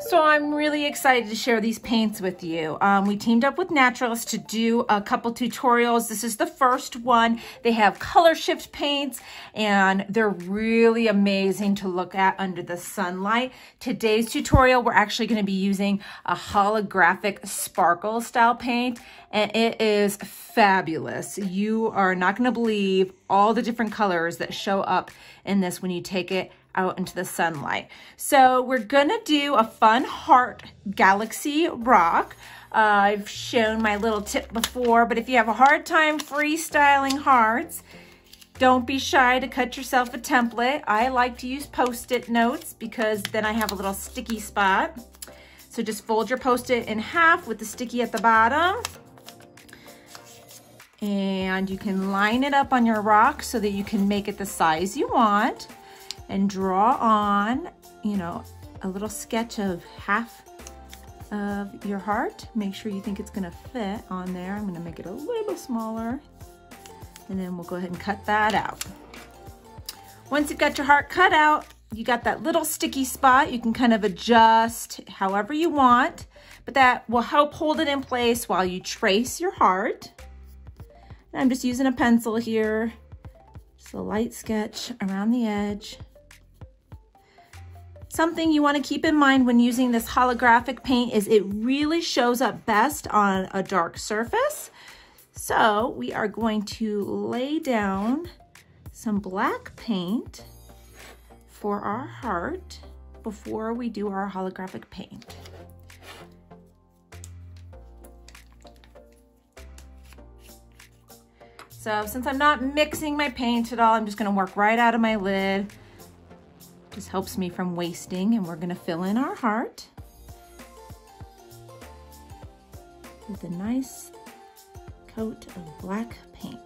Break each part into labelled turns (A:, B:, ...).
A: So I'm really excited to share these paints with you. We teamed up with Naturalist to do a couple tutorials. This is the first one. They have color shift paints and they're really amazing to look at under the sunlight. Today's tutorial, we're actually going to be using a holographic sparkle style paint, and it is fabulous. You are not going to believe all the different colors that show up in this when you take it out into the sunlight. So we're gonna do a fun heart galaxy rock. I've shown my little tip before, but if you have a hard time freestyling hearts, don't be shy to cut yourself a template. I like to use Post-it notes because then I have a little sticky spot. So just fold your Post-it in half with the sticky at the bottom. And you can line it up on your rock so that you can make it the size you want. And draw on, you know, a little sketch of half of your heart. Make sure you think it's gonna fit on there. I'm gonna make it a little smaller, and then we'll go ahead and cut that out. Once you've got your heart cut out, you got that little sticky spot. You can kind of adjust however you want, but that will help hold it in place while you trace your heart. And I'm just using a pencil here, just a light sketch around the edge. Something you want to keep in mind when using this holographic paint is it really shows up best on a dark surface. So we are going to lay down some black paint for our heart before we do our holographic paint. So since I'm not mixing my paint at all, I'm just going to work right out of my lid. This helps me from wasting, and we're gonna fill in our heart with a nice coat of black paint.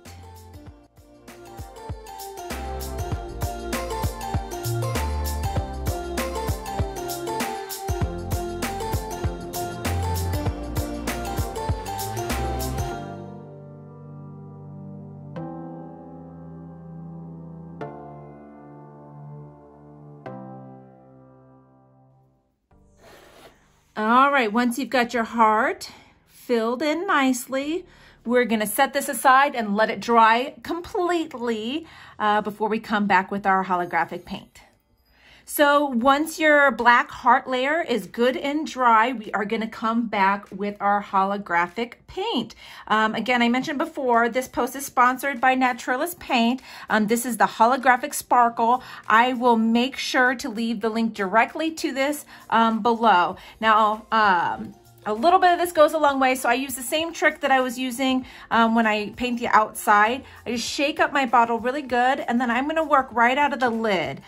A: All right, once you've got your heart filled in nicely, we're gonna set this aside and let it dry completely before we come back with our holographic paint. So once your black heart layer is good and dry, we are gonna come back with our holographic paint. Again, I mentioned before, this post is sponsored by Naturalist Paint. This is the holographic sparkle. I will make sure to leave the link directly to this below. Now, a little bit of this goes a long way, so I use the same trick that I was using when I paint the outside. I just shake up my bottle really good, and then I'm gonna work right out of the lid,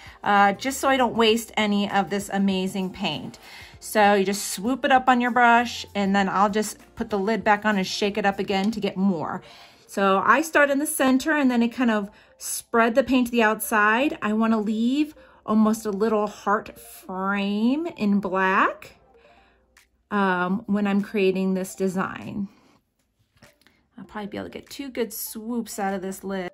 A: just so I don't waste any of this amazing paint. So you just swoop it up on your brush, and then I'll just put the lid back on and shake it up again to get more. So I start in the center, and then I kind of spread the paint to the outside. I wanna leave almost a little heart frame in black. When I'm creating this design. I'll probably be able to get 2 good swoops out of this lid.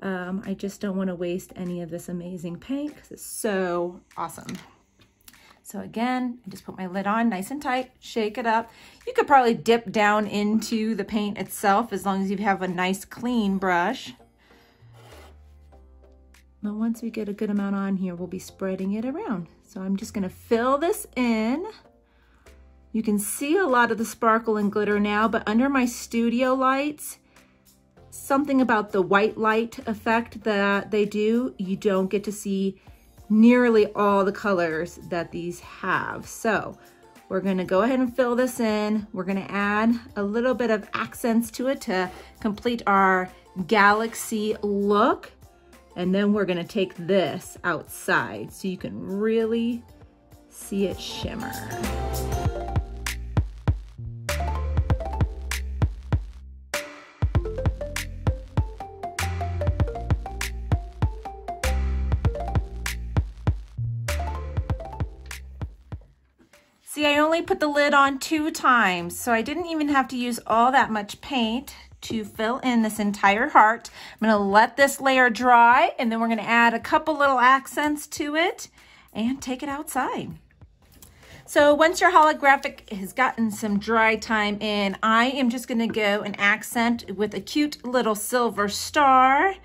A: I just don't want to waste any of this amazing paint because it's so awesome. So again, I just put my lid on nice and tight, shake it up. You could probably dip down into the paint itself as long as you have a nice clean brush. Now, once we get a good amount on here, we'll be spreading it around. So I'm just gonna fill this in. You can see a lot of the sparkle and glitter now, but under my studio lights, something about the white light effect that they do, you don't get to see nearly all the colors that these have. So we're gonna go ahead and fill this in. We're gonna add a little bit of accents to it to complete our galaxy look. And then we're gonna take this outside so you can really see it shimmer. See, I only put the lid on 2 times, so I didn't even have to use all that much paint to fill in this entire heart. I'm gonna let this layer dry, and then we're gonna add a couple little accents to it and take it outside. So once your holographic has gotten some dry time in, I am just gonna go and accent with a cute little silver star.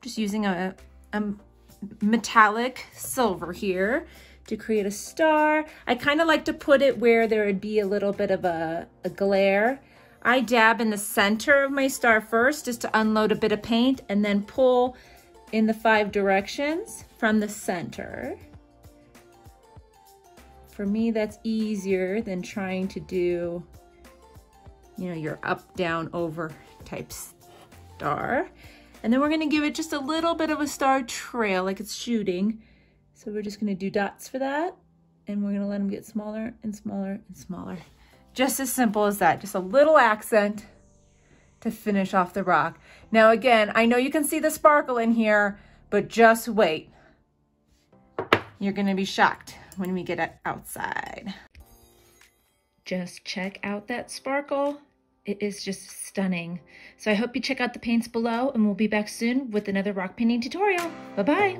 A: Just using a metallic silver here to create a star. I kind of like to put it where there would be a little bit of a glare. I dab in the center of my star first just to unload a bit of paint, and then pull in the 5 directions from the center. For me, that's easier than trying to do, you know, your up, down, over type star. And then we're gonna give it just a little bit of a star trail like it's shooting. So we're just gonna do dots for that, and we're gonna let them get smaller and smaller and smaller. Just as simple as that, just a little accent to finish off the rock. Now again, I know you can see the sparkle in here, but just wait. You're gonna be shocked when we get it outside. Just check out that sparkle. It is just stunning. So I hope you check out the paints below, and we'll be back soon with another rock painting tutorial. Bye-bye.